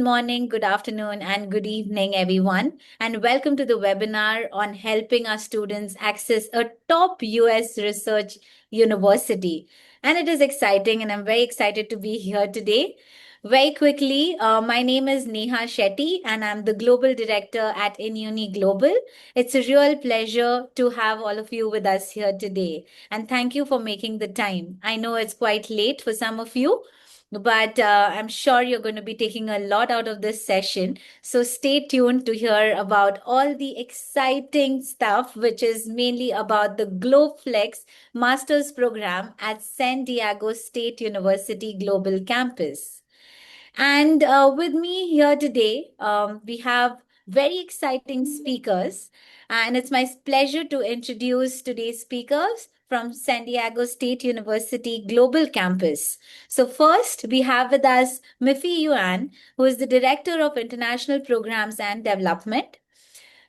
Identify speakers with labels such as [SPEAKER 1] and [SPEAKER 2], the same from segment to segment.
[SPEAKER 1] Good morning, good afternoon, and good evening, everyone. And welcome to the webinar on helping our students access a top US research university. And it is exciting, and I'm very excited to be here today. Very quickly, my name is Neha Shetty, and I'm the Global Director at InUni Global. It's a real pleasure to have all of you with us here today. And thank you for making the time. I know it's quite late for some of you, but I'm sure you're going to be taking a lot out of this session. So stay tuned to hear about all the exciting stuff, which is mainly about the GlobalFlex Master's Program at San Diego State University Global Campus. And with me here today, we have very exciting speakers. And it's my pleasure to introduce today's speakers from San Diego State University Global Campus. So first, we have with us Miffy Yuan, who is the Director of International Programs and Development.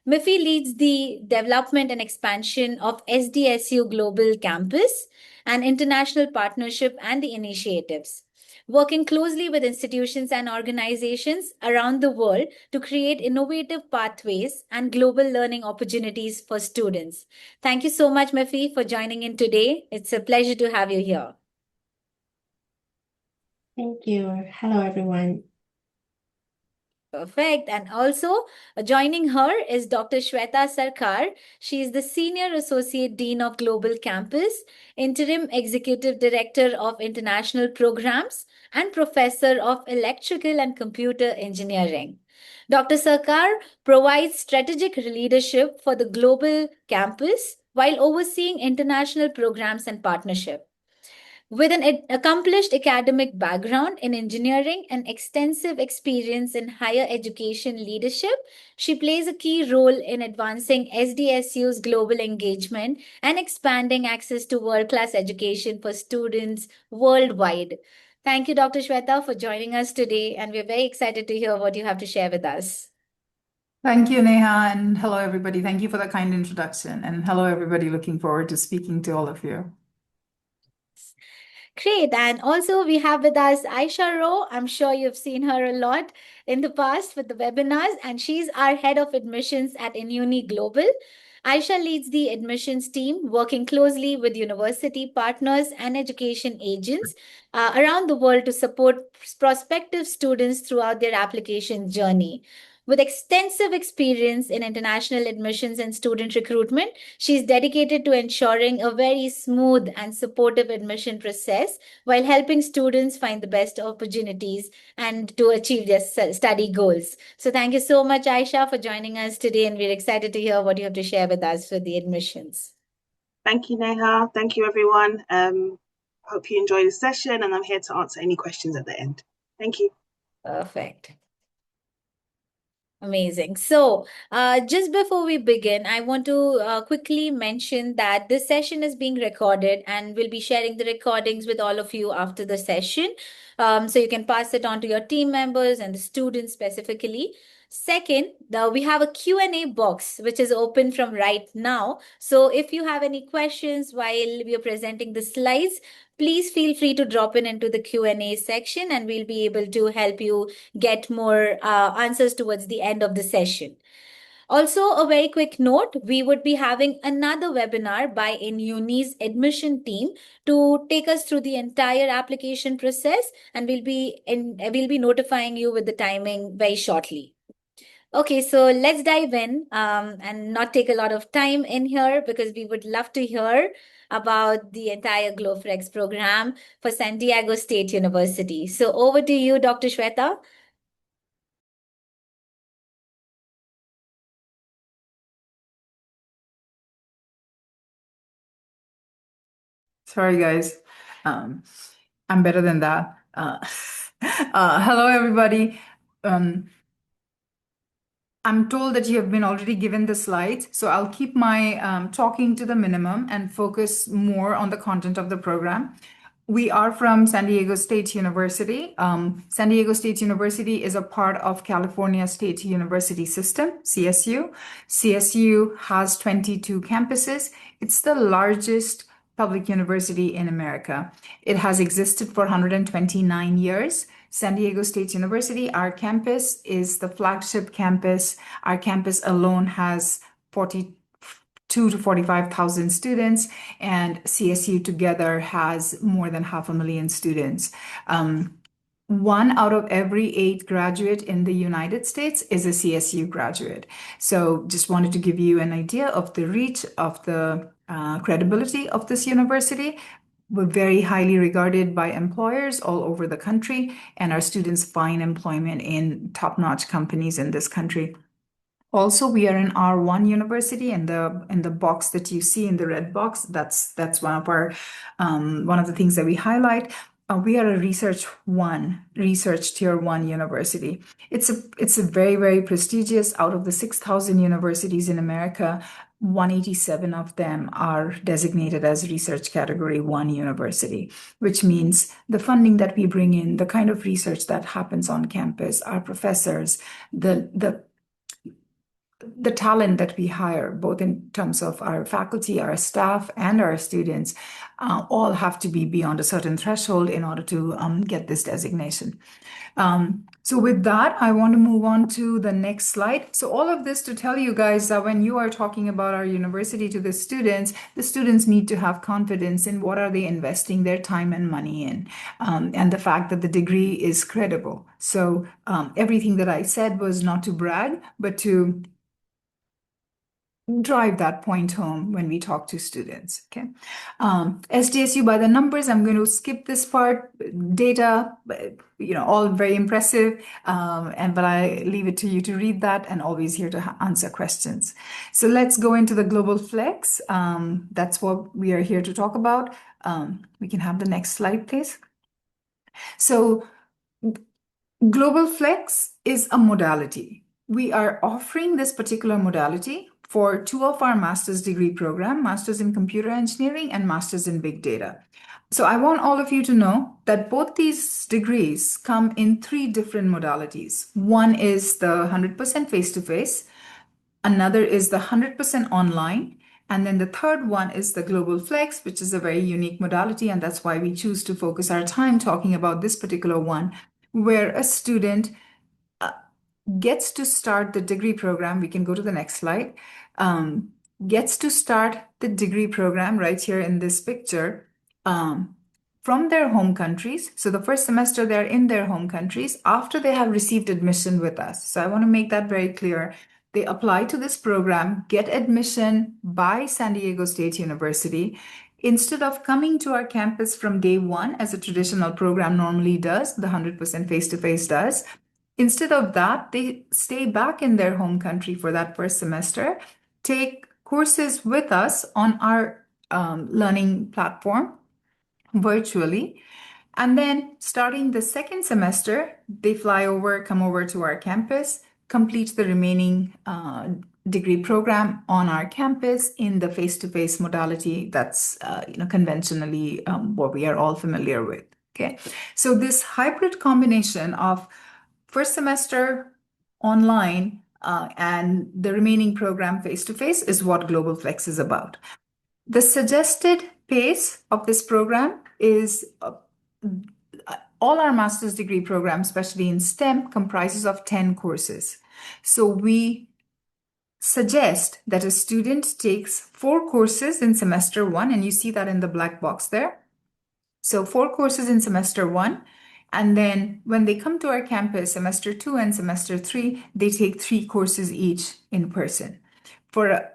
[SPEAKER 1] Miffy leads the development and expansion of SDSU Global Campus, an international partnership and the initiatives, working closely with institutions and organizations around the world to create innovative pathways and global learning opportunities for students. Thank you so much, Miffy, for joining in today. It's a pleasure to have you here.
[SPEAKER 2] Thank you. Hello, everyone.
[SPEAKER 1] Perfect. And also joining her is Dr. Shweta Sarkar. She is the Senior Associate Dean of Global Campus, Interim Executive Director of International Programs, and Professor of Electrical and Computer Engineering. Dr. Sarkar provides strategic leadership for the Global Campus while overseeing international programs and partnership. With an accomplished academic background in engineering and extensive experience in higher education leadership, she plays a key role in advancing SDSU's global engagement and expanding access to world-class education for students worldwide. Thank you, Dr. Shweta, for joining us today, and we're very excited to hear what you have to share with us.
[SPEAKER 3] Thank you, Neha, and hello, everybody. Thank you for the kind introduction, and hello, everybody. Looking forward to speaking to all of you.
[SPEAKER 1] Great. And also we have with us Aisha Rowe. I'm sure you've seen her a lot in the past with the webinars, and she's our head of admissions at InUni Global. Aisha leads the admissions team, working closely with university partners and education agents around the world to support prospective students throughout their application journey. With extensive experience in international admissions and student recruitment, she is dedicated to ensuring a very smooth and supportive admission process while helping students find the best opportunities and to achieve their study goals. So thank you so much, Aisha, for joining us today, and we're excited to hear what you have to share with us for the admissions.
[SPEAKER 4] Thank you, Neha. Thank you, everyone. Hope you enjoy the session, and I'm here to answer any questions at the end. Thank you.
[SPEAKER 1] Perfect. Amazing. So, just before we begin, I want to quickly mention that this session is being recorded, and we'll be sharing the recordings with all of you after the session. So you can pass it on to your team members and the students specifically. Second, we have a Q&A box, which is open from right now. So if you have any questions while we are presenting the slides, please feel free to drop in into the Q&A section, and we'll be able to help you get more answers towards the end of the session. Also, a very quick note, we would be having another webinar by InUni's admission team to take us through the entire application process, and we'll be notifying you with the timing very shortly. Okay, so let's dive in and not take a lot of time in here, because we would love to hear about the entire GlobalFlex program for San Diego State University. So over to you, Dr. Shweta.
[SPEAKER 3] Sorry, guys. I'm better than that. Hello, everybody. I'm told that you have been already given the slides, so I'll keep my talking to the minimum and focus more on the content of the program. We are from San Diego State University. San Diego State University is a part of California State University System, CSU. CSU has 22 campuses. It's the largest public university in America. It has existed for 129 years. San Diego State University, our campus, is the flagship campus. Our campus alone has 42 to 45,000 students, and CSU together has more than 500,000 students. 1 out of every 8 graduate in the United States is a CSU graduate. So just wanted to give you an idea of the reach of the credibility of this university. We're very highly regarded by employers all over the country, and our students find employment in top-notch companies in this country. Also, we are an R1 university, and in the box that you see in the red box, that's one of our one of the things that we highlight. We are a research tier 1 university. It's a very, very prestigious. Out of the 6,000 universities in America, 187 of them are designated as research category 1 university, which means the funding that we bring in, the kind of research that happens on campus, our professors, the talent that we hire, both in terms of our faculty, our staff, and our students, all have to be beyond a certain threshold in order to get this designation. So with that, I want to move on to the next slide. So all of this to tell you guys that when you are talking about our university to the students need to have confidence in what are they investing their time and money in, and the fact that the degree is credible. So everything that I said was not to brag, but to drive that point home when we talk to students. Okay, SDSU by the numbers. I'm going to skip this part. Data, all very impressive, but I leave it to you to read that, and always here to answer questions. So let's go into the GlobalFlex. That's what we are here to talk about. We can have the next slide, please. So GlobalFlex is a modality. We are offering this particular modality for 2 of our master's degree program, Master's in Computer Engineering and Master's in Big Data. So I want all of you to know that both these degrees come in 3 different modalities. One is the 100% face-to-face, another is the 100% online, and then the third one is the GlobalFlex, which is a very unique modality, and that's why we choose to focus our time talking about this particular one, where a student gets to start the degree program. We can go to the next slide. Gets to start the degree program right here in this picture from their home countries. So the first semester they're in their home countries after they have received admission with us. So I want to make that very clear. They apply to this program, get admission by San Diego State University. Instead of coming to our campus from day 1, as a traditional program normally does, the 100% face-to-face does, instead of that, they stay back in their home country for that first semester, take courses with us on our learning platform virtually, and then starting the second semester, they come over to our campus, complete the remaining degree program on our campus in the face-to-face modality that's conventionally what we are all familiar with. Okay, so this hybrid combination of first semester online and the remaining program face-to-face is what GlobalFlex is about. The suggested pace of this program is all our master's degree programs, especially in STEM, comprises of 10 courses. So we suggest that a student takes 4 courses in semester 1, and you see that in the black box there. So 4 courses in semester 1, and then when they come to our campus, semester 2 and semester 3, they take 3 courses each in person. For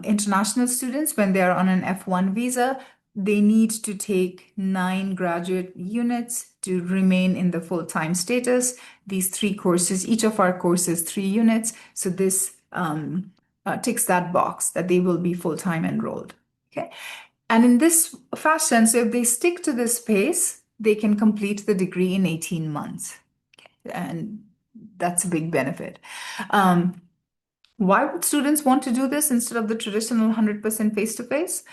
[SPEAKER 3] international students, when they are on an F1 visa, they need to take 9 graduate units to remain in the full-time status. These 3 courses, each of our courses, 3 units. So this ticks that box that they will be full-time enrolled. Okay, and in this fashion, so if they stick to this pace, they can complete the degree in 18 months. Okay, and that's a big benefit. Why would students want to do this instead of the traditional 100% face-to-face?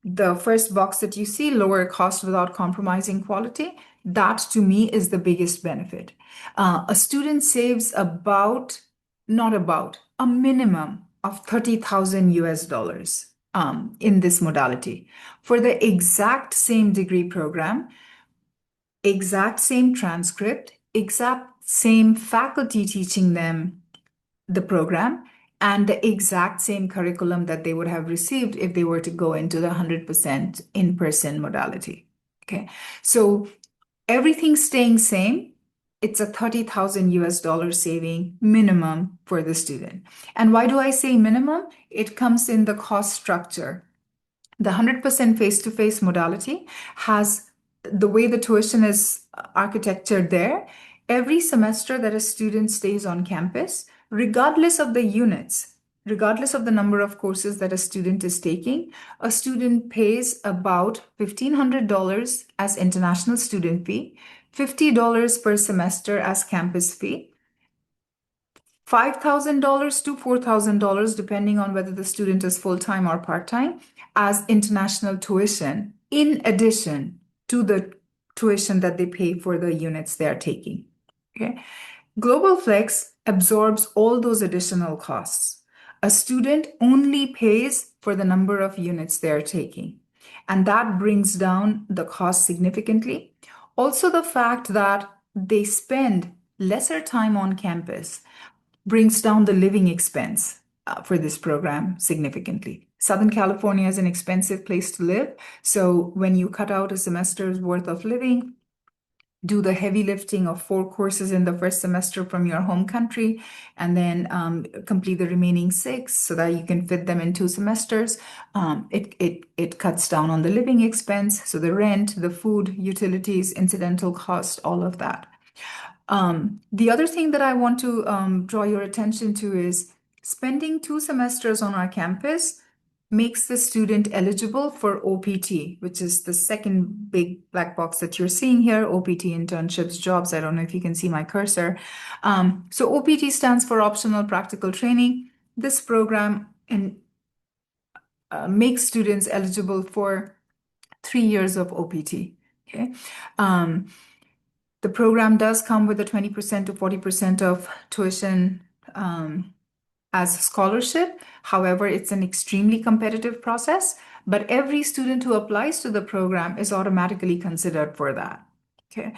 [SPEAKER 3] The first box that you see, lower cost without compromising quality, that to me is the biggest benefit. A student saves a minimum of $30,000 in this modality. For the exact same degree program, exact same transcript, exact same faculty teaching them the program, and the exact same curriculum that they would have received if they were to go into the 100% in-person modality. Okay, so everything staying same, it's a 30,000 US dollar saving minimum for the student. And why do I say minimum? It comes in the cost structure. The 100% face-to-face modality has the way the tuition is architectured there. Every semester that a student stays on campus, regardless of the units, regardless of the number of courses that a student is taking, a student pays about $1,500 as international student fee, $50 per semester as campus fee, $5,000 to $4,000, depending on whether the student is full-time or part-time, as international tuition, in addition to the tuition that they pay for the units they're taking. Okay. GlobalFlex absorbs all those additional costs. A student only pays for the number of units they're taking, and that brings down the cost significantly. Also, the fact that they spend lesser time on campus brings down the living expense for this program significantly. Southern California is an expensive place to live. So when you cut out a semester's worth of living, do the heavy lifting of 4 courses in the first semester from your home country, and then complete the remaining 6 so that you can fit them in 2 semesters. It cuts down on the living expense, so the rent, the food, utilities, incidental cost, all of that. The other thing that I want to draw your attention to is spending 2 semesters on our campus makes the student eligible for OPT, which is the second big black box that you're seeing here, OPT, internships, jobs. I don't know if you can see my cursor. So OPT stands for Optional Practical Training. This program makes students eligible for 3 years of OPT. Okay. The program does come with a 20% to 40% of tuition as scholarship. However, it's an extremely competitive process, but every student who applies to the program is automatically considered for that. Okay.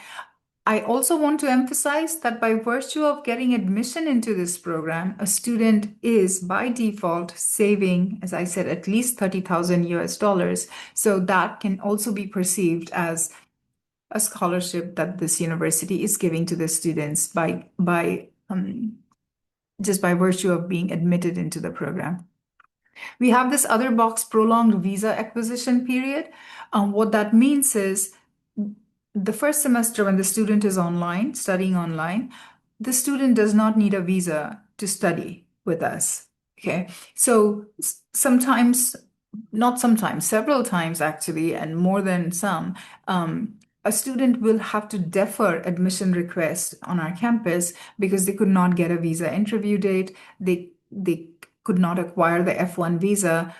[SPEAKER 3] I also want to emphasize that by virtue of getting admission into this program, a student is by default saving, as I said, at least 30,000 US dollars. So that can also be perceived as a scholarship that this university is giving to the students just by virtue of being admitted into the program. We have this other box, prolonged visa acquisition period. What that means is the first semester when the student is online, studying online, the student does not need a visa to study with us. Okay, so sometimes, not sometimes, several times actually, and more than some, a student will have to defer admission request on our campus because they could not get a visa interview date. They could not acquire the F1 visa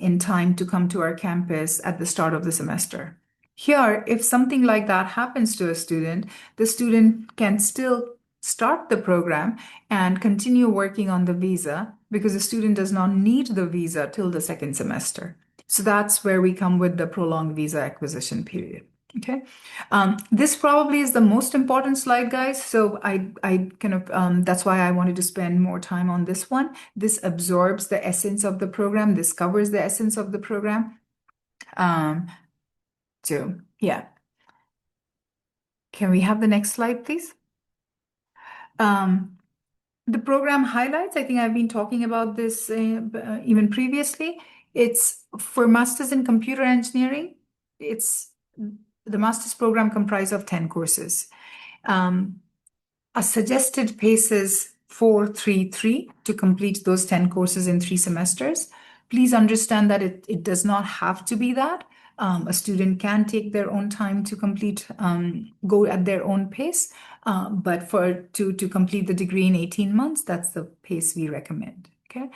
[SPEAKER 3] in time to come to our campus at the start of the semester. Here, if something like that happens to a student, the student can still start the program and continue working on the visa because the student does not need the visa till the second semester. So that's where we come with the prolonged visa acquisition period. Okay, this probably is the most important slide, guys. So I kind of that's why I wanted to spend more time on this one. This absorbs the essence of the program. This covers the essence of the program. So yeah, can we have the next slide, please? The program highlights. I think I've been talking about this even previously. It's for Masters in Computer Engineering. It's the master's program comprised of 10 courses. A suggested pace is 4-3-3 to complete those 10 courses in 3 semesters. Please understand that it does not have to be that. A student can take their own time to complete, go at their own pace, but to complete the degree in 18 months, that's the pace we recommend. Okay.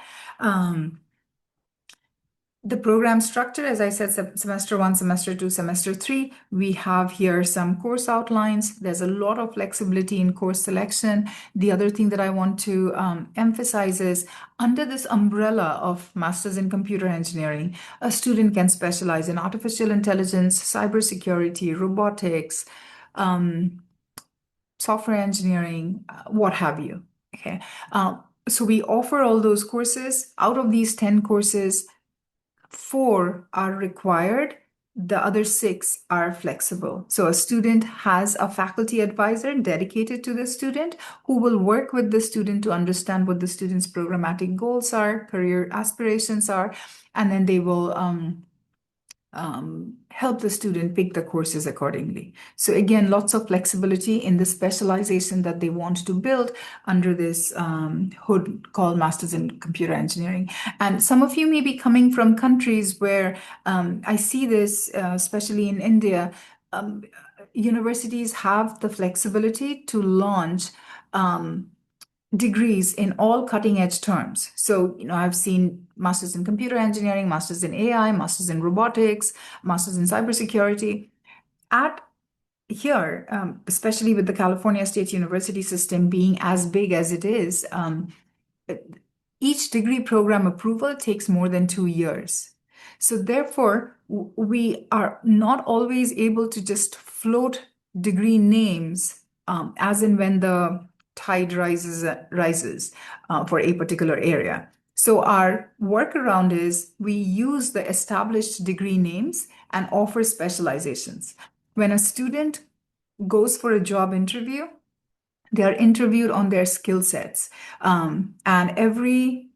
[SPEAKER 3] The program structure, as I said, semester 1, semester 2, semester 3, we have here some course outlines. There's a lot of flexibility in course selection. The other thing that I want to emphasize is under this umbrella of Masters in Computer Engineering, a student can specialize in artificial intelligence, cybersecurity, robotics, software engineering, what have you. Okay. So we offer all those courses. Out of these 10 courses, 4 are required. The other 6 are flexible. So a student has a faculty advisor dedicated to the student who will work with the student to understand what the student's programmatic goals are, career aspirations are, and then they will help the student pick the courses accordingly. So again, lots of flexibility in the specialization that they want to build under this hood called Masters in Computer Engineering. And some of you may be coming from countries where I see this, especially in India, universities have the flexibility to launch degrees in all cutting edge terms. So, I've seen masters in computer engineering, masters in AI, masters in robotics, masters in cybersecurity. At here, especially with the California State University system being as big as it is, each degree program approval takes more than 2 years. So therefore, we are not always able to just float degree names as in when the tide rises for a particular area. So our workaround is we use the established degree names and offer specializations. When a student goes for a job interview, they are interviewed on their skill sets. And every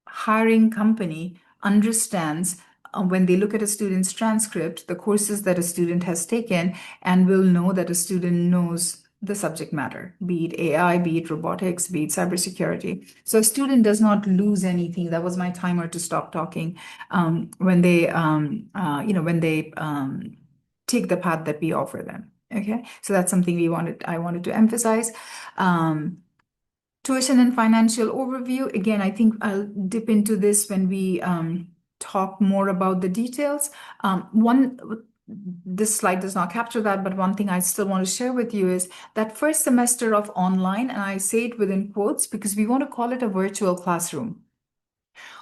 [SPEAKER 3] hiring company understands when they look at a student's transcript, the courses that a student has taken, and will know that a student knows the subject matter, be it AI, be it robotics, be it cybersecurity. So a student does not lose anything. That was my timer to stop talking when they, when they take the path that we offer them. Okay, so that's something I wanted to emphasize. Tuition and financial overview. Again, I think I'll dip into this when we talk more about the details. This slide does not capture that, but one thing I still want to share with you is that first semester of online, and I say it within quotes because we want to call it a virtual classroom.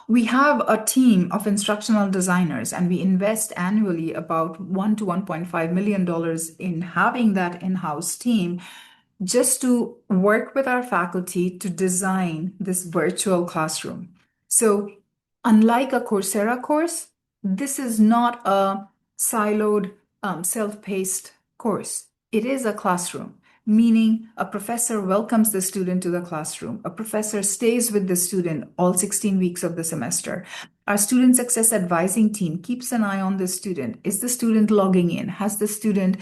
[SPEAKER 3] We have a team of instructional designers, and we invest annually about $1 to $1.5 million in having that in-house team just to work with our faculty to design this virtual classroom. So unlike a Coursera course, this is not a siloed, self-paced course. It is a classroom, meaning a professor welcomes the student to the classroom. A professor stays with the student all 16 weeks of the semester. Our student success advising team keeps an eye on the student. Is the student logging in? Is the student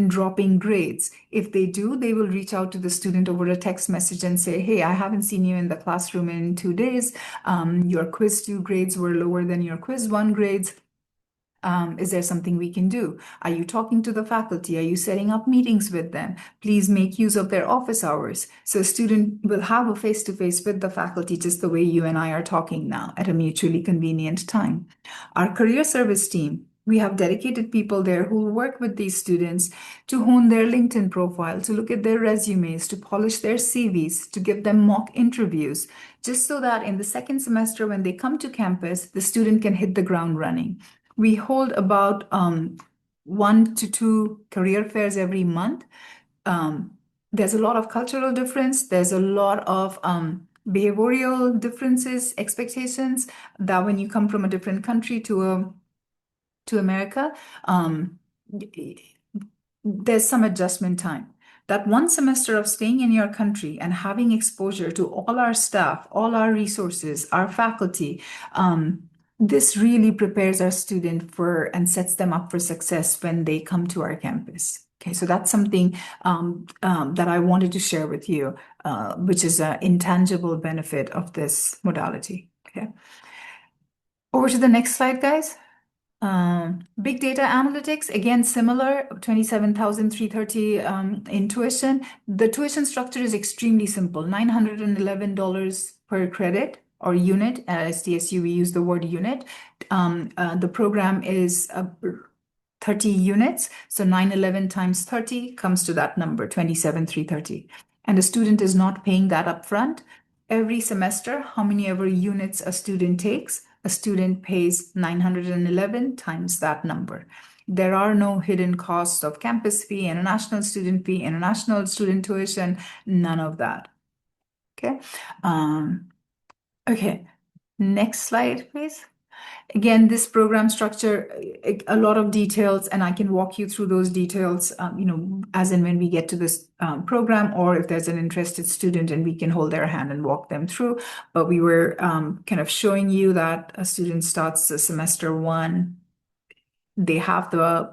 [SPEAKER 3] dropping grades? If they do, they will reach out to the student over a text message and say, hey, I haven't seen you in the classroom in 2 days. Your quiz 2 grades were lower than your quiz 1 grades. Is there something we can do? Are you talking to the faculty? Are you setting up meetings with them? Please make use of their office hours. So a student will have a face-to-face with the faculty just the way you and I are talking now at a mutually convenient time. Our career service team, we have dedicated people there who will work with these students to hone their LinkedIn profile, to look at their resumes, to polish their CVs, to give them mock interviews, just so that in the second semester when they come to campus, the student can hit the ground running. We hold about 1 to 2 career fairs every month. There's a lot of cultural difference. There's a lot of behavioral differences, expectations that when you come from a different country to America, there's some adjustment time. That 1 semester of staying in your country and having exposure to all our staff, all our resources, our faculty, this really prepares our student for and sets them up for success when they come to our campus. Okay, so that's something that I wanted to share with you, which is an intangible benefit of this modality. Okay, over to the next slide, guys. Big data analytics, again, similar, $27,330 in tuition. The tuition structure is extremely simple, $911 per credit or unit. At SDSU, we use the word unit. The program is 30 units. So 911 times 30 comes to that number, 27,330. And the student is not paying that upfront. Every semester, how many ever units a student takes, a student pays 911 times that number. There are no hidden costs of campus fee, international student tuition, none of that. Okay. Okay. Next slide, please. Again, this program structure, a lot of details, and I can walk you through those details, as and when we get to this program, or if there's an interested student and we can hold their hand and walk them through. But we were kind of showing you that a student starts the semester one. They have the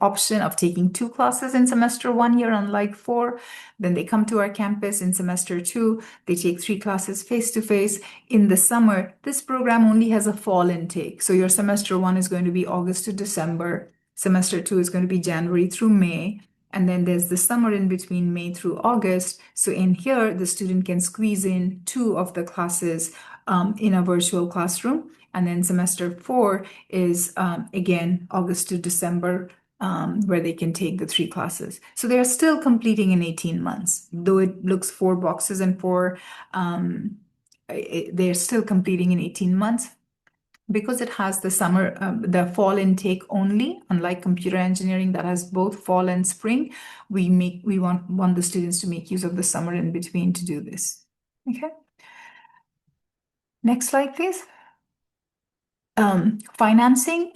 [SPEAKER 3] option of taking 2 classes in semester 1 year, unlike 4. Then they come to our campus in semester 2. They take 3 classes face-to-face. In the summer, this program only has a fall intake. So your semester 1 is going to be August to December. Semester 2 is going to be January through May. And then there's the summer in between May through August. So in here, the student can squeeze in 2 of the classes in a virtual classroom. And then semester 4 is, again, August to December, where they can take the 3 classes. So they are still completing in 18 months. Though it looks 4 boxes and 4, they're still completing in 18 months. Because it has the summer, the fall intake only, unlike computer engineering that has both fall and spring, we want the students to make use of the summer in between to do this. Okay. Next slide, please. Financing.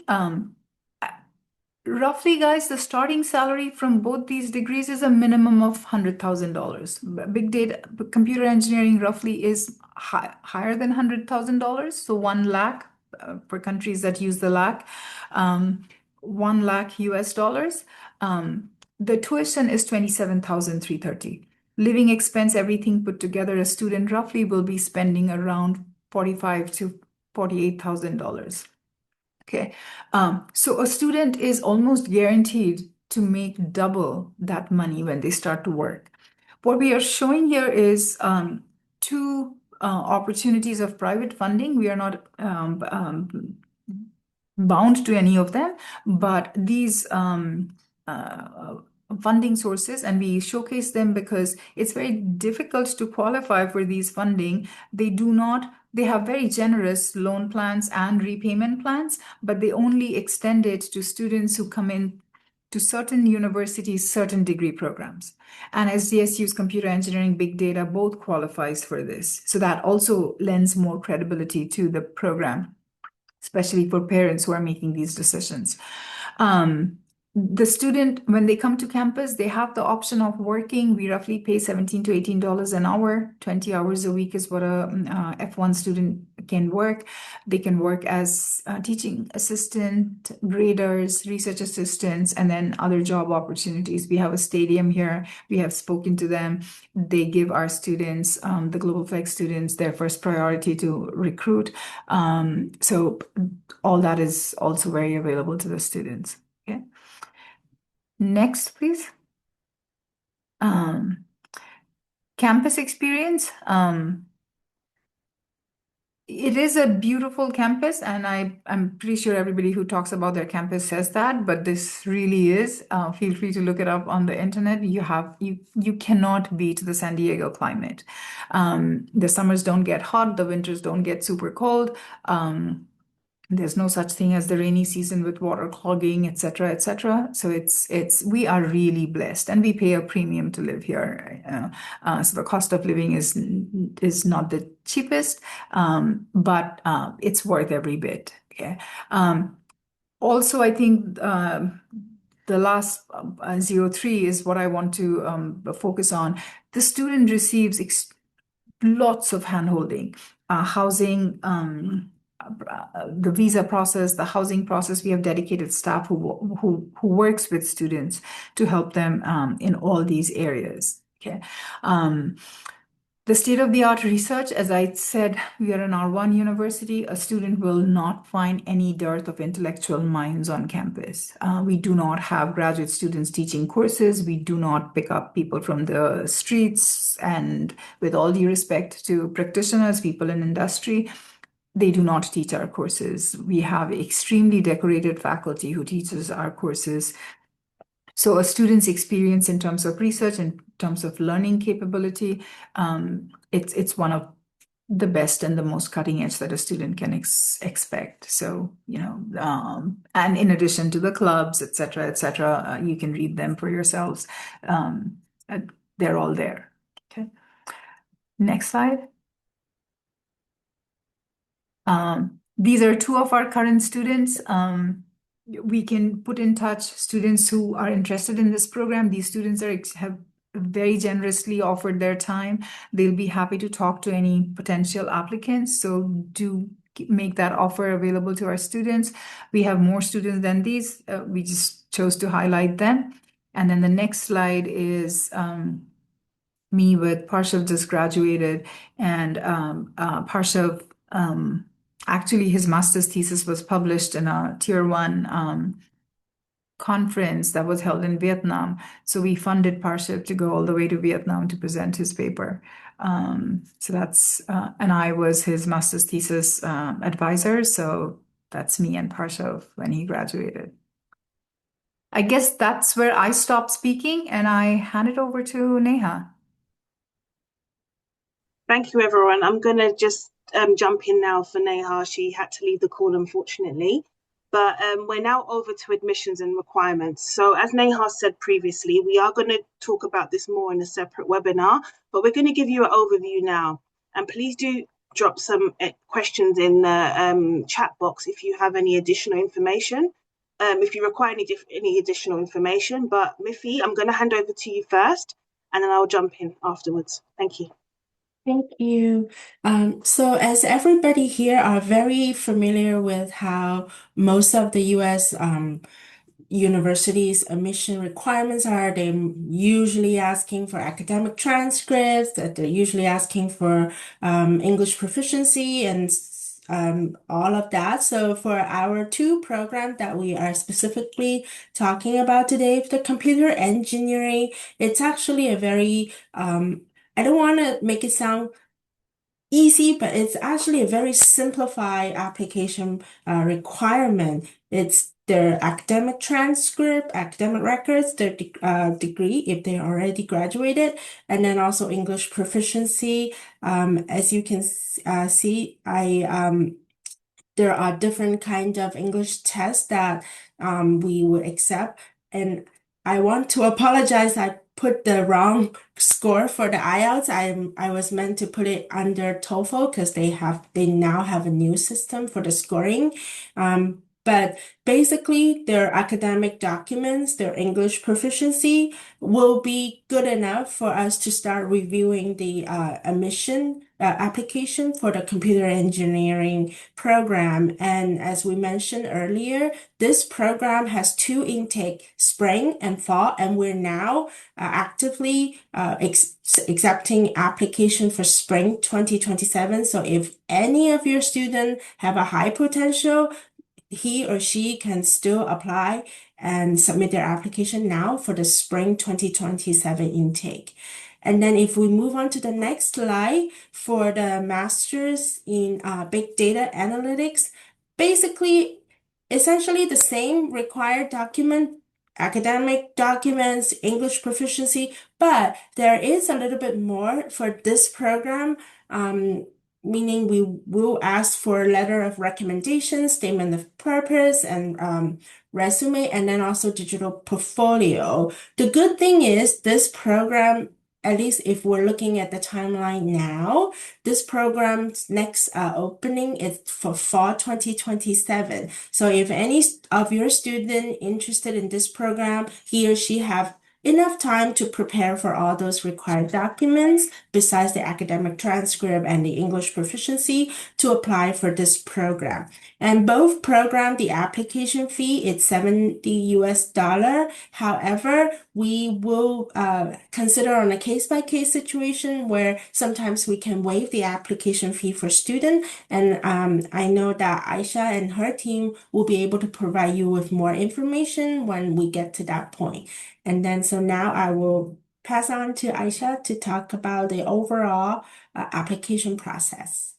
[SPEAKER 3] Roughly, guys, the starting salary from both these degrees is a minimum of $100,000. Big data, computer engineering roughly is higher than $100,000. So 1 lakh for countries that use the lakh, 1 lakh US dollars. The tuition is $27,330. Living expense, everything put together, a student roughly will be spending around $45,000 to $48,000. Okay, so a student is almost guaranteed to make double that money when they start to work. What we are showing here is 2 opportunities of private funding. We are not bound to any of them, but these funding sources, and we showcase them because it's very difficult to qualify for these funding. They have very generous loan plans and repayment plans, but they only extend it to students who come in to certain universities, certain degree programs. And SDSU's computer engineering, big data both qualifies for this. So that also lends more credibility to the program, especially for parents who are making these decisions. The student, when they come to campus, they have the option of working. We roughly pay $17 to $18 an hour. 20 hours a week is what a F1 student can work. They can work as teaching assistant, graders, research assistants, and then other job opportunities. We have a stadium here. We have spoken to them. They give our students, the GlobalFlex students, their first priority to recruit. So all that is also very available to the students. Okay. Next, please. Campus experience. It is a beautiful campus, and I'm pretty sure everybody who talks about their campus says that, but this really is. Feel free to look it up on the internet. You cannot beat the San Diego climate. The summers don't get hot, the winters don't get super cold. There's no such thing as the rainy season with water clogging, et cetera, et cetera. So we are really blessed, and we pay a premium to live here. So the cost of living is not the cheapest, but it's worth every bit. Okay. Also, I think the last 03 is what I want to focus on. The student receives lots of handholding, housing, the visa process, the housing process. We have dedicated staff who works with students to help them in all these areas. Okay. The state-of-the-art research, as I said, we are an R1 university. A student will not find any dearth of intellectual minds on campus. We do not have graduate students teaching courses. We do not pick up people from the streets. And with all due respect to practitioners, people in industry, they do not teach our courses. We have extremely decorated faculty who teaches our courses. So a student's experience in terms of research, in terms of learning capability, it's one of the best and the most cutting edge that a student can expect. So, and in addition to the clubs, et cetera, you can read them for yourselves. They're all there. Okay. Next slide. These are two of our current students. We can put in touch students who are interested in this program. These students have very generously offered their time. They'll be happy to talk to any potential applicants. So do make that offer available to our students. We have more students than these. We just chose to highlight them. And then the next slide is me with Parshav just graduated, and Parshav, actually his master's thesis was published in a tier 1 conference that was held in Vietnam. So we funded Parshav to go all the way to Vietnam to present his paper. So that's, and I was his master's thesis advisor. So that's me and Parshav when he graduated. I guess that's where I stop speaking and I hand it over to Neha.
[SPEAKER 4] Thank you, everyone. I'm going to just jump in now for Neha. She had to leave the call, unfortunately. But we're now over to admissions and requirements. So as Neha said previously, we are going to talk about this more in a separate webinar, but we're going to give you an overview now. And please do drop some questions in the chat box if you have any additional information, if you require any additional information. But Miffy, I'm going to hand over to you first, and then I'll jump in afterwards. Thank you.
[SPEAKER 2] Thank you. So as everybody here are very familiar with how most of the U.S. Universities' admission requirements are, they're usually asking for academic transcripts, that they're usually asking for English proficiency and all of that. So for our two programs that we are specifically talking about today, the computer engineering, it's actually a very I don't want to make it sound easy, but it's actually a very simplified application requirement. It's their academic transcript, academic records, their degree if they already graduated, and then also English proficiency. As you can see, there are different kinds of English tests that we would accept. And I want to apologize. I put the wrong score for the IELTS. I was meant to put it under TOEFL because they now have a new system for the scoring. But basically, their academic documents, their English proficiency will be good enough for us to start reviewing the admission application for the computer engineering program. And as we mentioned earlier, this program has two intakes, spring and fall, and we're now actively accepting application for spring 2027. So if any of your students have a high potential, he or she can still apply and submit their application now for the spring 2027 intake. And then if we move on to the next slide for the master's in big data analytics, basically, essentially the same required document, academic documents, English proficiency, but there is a little bit more for this program. Meaning we will ask for a letter of recommendation, statement of purpose, and resume, and then also digital portfolio. The good thing is this program, at least if we're looking at the timeline now, this program's next opening is for fall 2027. So if any of your student interested in this program, he or she have enough time to prepare for all those required documents besides the academic transcript and the English proficiency to apply for this program. And both program, the application fee is $70 US. However, we will consider on a case-by-case situation where sometimes we can waive the application fee for student. And I know that Aisha and her team will be able to provide you with more information when we get to that point. And then so now I will pass on to Aisha to talk about the overall application process.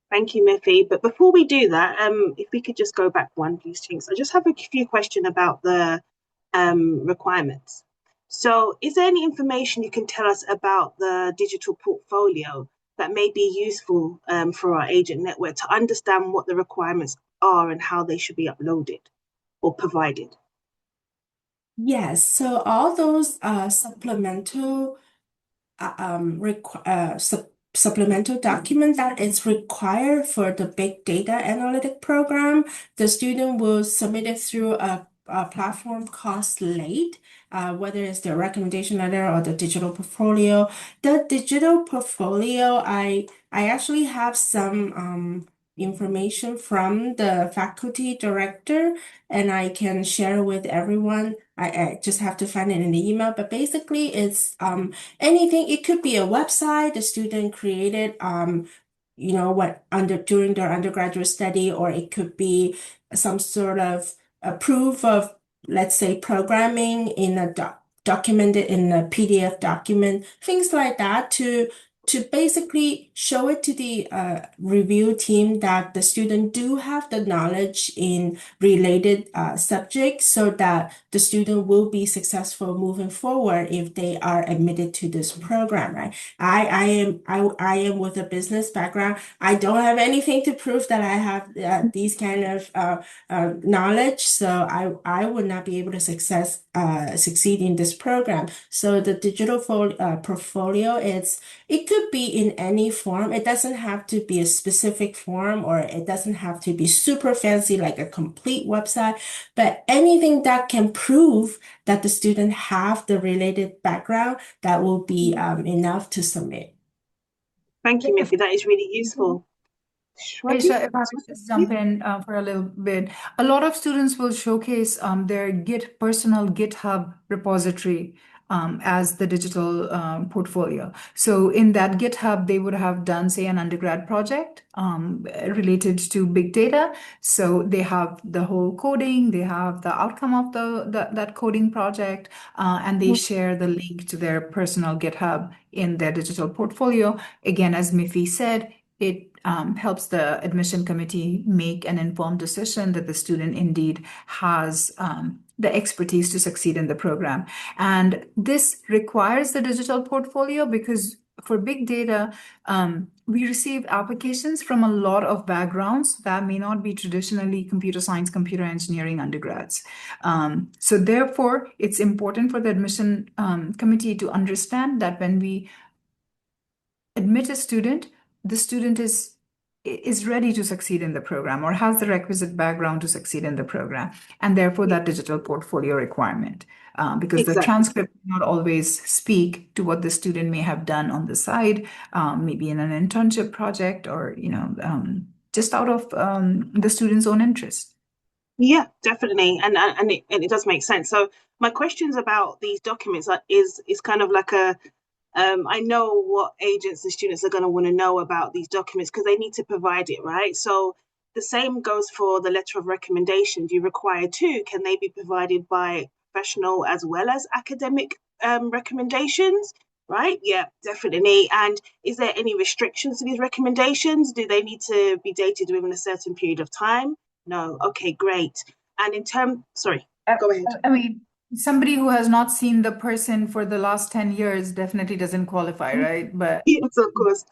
[SPEAKER 4] Thank you, Miffy. But before we do that, if we could just go back one, please, Jinx. I just have a few questions about the requirements. So is there any information you can tell us about the digital portfolio? that may be useful for our agent network to understand what the requirements are and how they should be uploaded or provided?
[SPEAKER 2] Yes, so all those supplemental supplemental document that is required for the big data analytic program, the student will submit it through a platform called Slate, whether it's the recommendation letter or the digital portfolio. The digital portfolio, I actually have some information from the faculty director, and I can share with everyone. I just have to find it in the email, but basically it's anything. It could be a website the student created, what under during their undergraduate study, or it could be some sort of a proof of, let's say, programming in a documented in a PDF document, things like that, to basically show it to the review team that the student do have the knowledge in related subjects, so that the student will be successful moving forward if they are admitted to this program, right? I am with a business background. I don't have anything to prove that I have these kind of knowledge, so I would not be able to succeed in this program. So the digital portfolio, it could be in any form. It doesn't have to be a specific form, or it doesn't have to be super fancy like a complete website, but anything that can prove that the student have the related background, that will be enough to submit.
[SPEAKER 4] Thank you,
[SPEAKER 3] If
[SPEAKER 4] Miffy. That is really useful. Swati?
[SPEAKER 3] Aisha, if I could just jump in for a little bit. A lot of students will showcase their personal GitHub repository as the digital portfolio. So in that GitHub, they would have done, say, an undergrad project related to big data. So they have the whole coding, they have the outcome of that coding project, and they share the link to their personal GitHub in their digital portfolio. Again, as Miffy said, it helps the admission committee make an informed decision that the student indeed has the expertise to succeed in the program. And this requires the digital portfolio because for big data, we receive applications from a lot of backgrounds that may not be traditionally computer science, computer engineering undergrads. So therefore, it's important for the admission committee to understand that when we admit a student, the student is ready to succeed in the program or has the requisite background to succeed in the program, and therefore that digital portfolio requirement, because the
[SPEAKER 4] Exactly.
[SPEAKER 3] transcript may not always speak to what the student may have done on the side, maybe in an internship project or just out of the student's own interest.
[SPEAKER 4] Yeah, definitely, and it does make sense. So my questions about these documents is kind of like a I know what agents and students are going to want to know about these documents because they need to provide it, right? So the same goes for the letter of recommendation. Do you require two? Can they be provided by professional as well as academic recommendations? Right? Yeah, definitely. And is there any restrictions to these recommendations? Do they need to be dated within a certain period of time? No. Okay, great. And in terms, sorry, go ahead.
[SPEAKER 3] I mean, somebody who has not seen the person for the last 10 years definitely doesn't qualify, right? But
[SPEAKER 4] Yes, of course.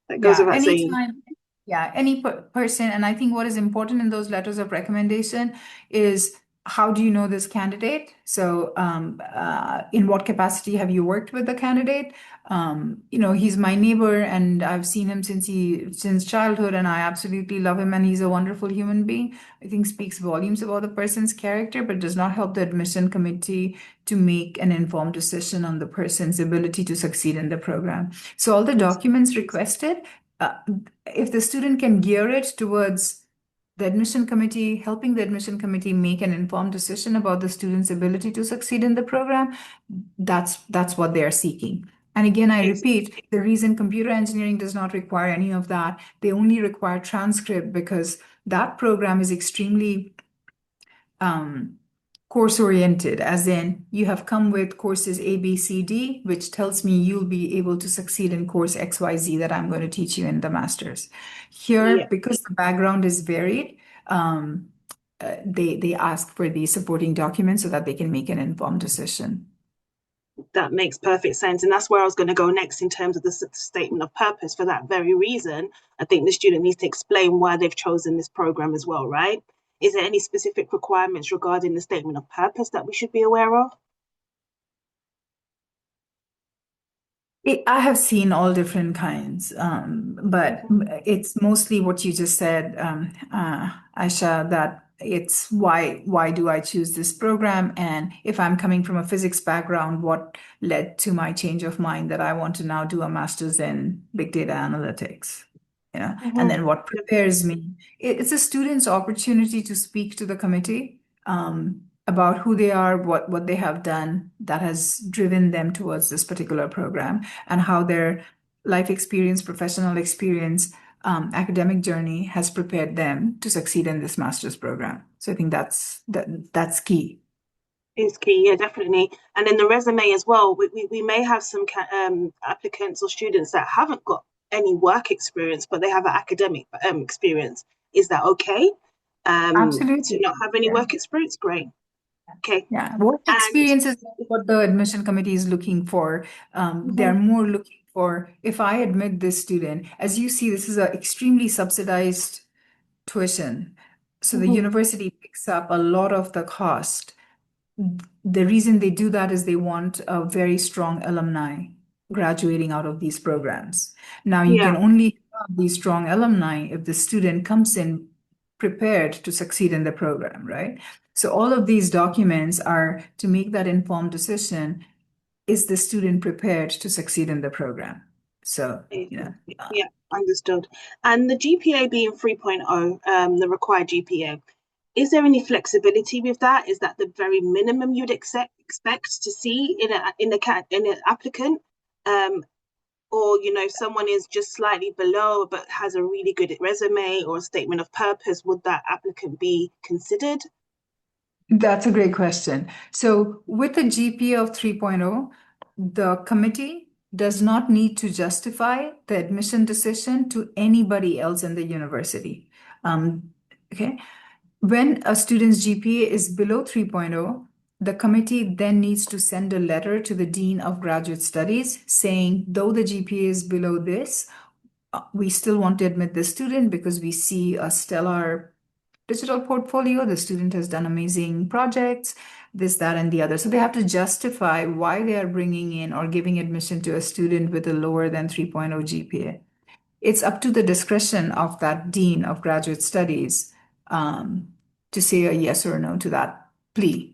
[SPEAKER 4] That goes
[SPEAKER 3] yeah,
[SPEAKER 4] without saying.
[SPEAKER 3] anytime, yeah, any person. And I think what is important in those letters of recommendation is how do you know this candidate? So, in what capacity have you worked with the candidate? He's my neighbor and I've seen him since childhood, and I absolutely love him, and he's a wonderful human being. I think speaks volumes about the person's character, but does not help the admission committee to make an informed decision on the person's ability to succeed in the program. So all the documents requested, uh, if the student can gear it towards the admission committee, helping the admission committee make an informed decision about the student's ability to succeed in the program, that's what they are seeking. And again, I repeat, the reason computer engineering does not require any of that, they only require transcript because that program is extremely course oriented, as in you have come with courses A, B, C, D, which tells me you'll be able to succeed in course XYZ that I'm going to teach you in the master's. Here,
[SPEAKER 4] Yeah.
[SPEAKER 3] because the background is varied, they ask for the supporting documents so that they can make an informed decision.
[SPEAKER 4] That makes perfect sense. And that's where I was going to go next in terms of the statement of purpose. For that very reason, I think the student needs to explain why they've chosen this program as well, right? Is there any specific requirements regarding the statement of purpose that we should be aware of?
[SPEAKER 3] I have seen all different kinds, but it's mostly what you just said, Aisha, that it's why do I choose this program? And if I'm coming from a physics background, what led to my change of mind that I want to now do a master's in big data analytics? And then what prepares me? It's a student's opportunity to speak to the committee. About who they are, what they have done that has driven them towards this particular program, and how their life experience, professional experience, academic journey has prepared them to succeed in this master's program. So I think that's key.
[SPEAKER 4] Is key, yeah, definitely. And in the resume as well, we may have some applicants or students that haven't got any work experience, but they have an academic experience. Is that okay?
[SPEAKER 3] Absolutely.
[SPEAKER 4] To not have any work experience? Great. Okay.
[SPEAKER 3] Yeah, work experience is what the admission committee is looking for. They're more looking for, if I admit this student, as you see, this is an extremely subsidized tuition. So the university picks up a lot of the cost. The reason they do that is they want a very strong alumni graduating out of these programs. Now, you can only have these strong alumni if the student comes in prepared to succeed in the program, right? So all of these documents are to make that informed decision. Is the student prepared to succeed in the program? So,
[SPEAKER 4] yeah, understood. And the GPA being 3.0, the required GPA, is there any flexibility with that? Is that the very minimum you'd expect to see in an applicant? Or, if someone is just slightly below but has a really good resume or a statement of purpose, would that applicant be considered?
[SPEAKER 3] That's a great question. So with a GPA of 3.0, the committee does not need to justify the admission decision to anybody else in the university. Okay. When a student's GPA is below 3.0, the committee then needs to send a letter to the Dean of Graduate Studies saying, though the GPA is below this, we still want to admit the student because we see a stellar digital portfolio. The student has done amazing projects, this, that, and the other. So they have to justify why they are bringing in or giving admission to a student with a lower than 3.0 GPA. It's up to the discretion of that Dean of Graduate Studies to say a yes or no to that plea.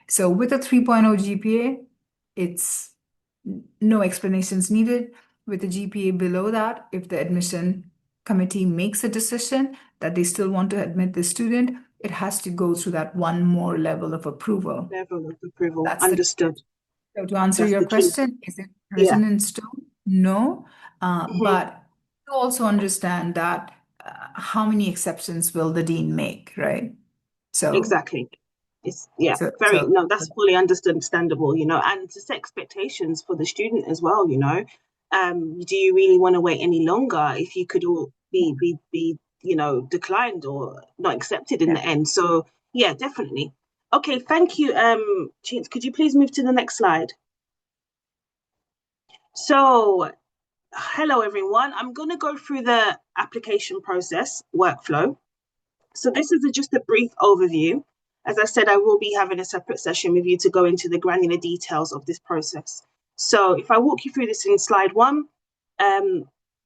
[SPEAKER 3] So with a 3.0 GPA, it's no explanations needed. With a GPA below that, if the admission committee makes a decision that they still want to admit the student, it has to go through that one more level of approval.
[SPEAKER 4] That's understood.
[SPEAKER 3] So to answer your question, is it written in stone? No, but to also understand that how many exceptions will the dean make, right? So
[SPEAKER 4] exactly. That's fully understandable, and to set expectations for the student as well, do you really want to wait any longer if you could all be declined or not accepted in the end? So yeah, definitely. Okay, thank you. Chintz, could you please move to the next slide? So hello everyone, I'm going to go through the application process workflow. So this is just a brief overview. As I said, I will be having a separate session with you to go into the granular details of this process. So if I walk you through this in slide 1,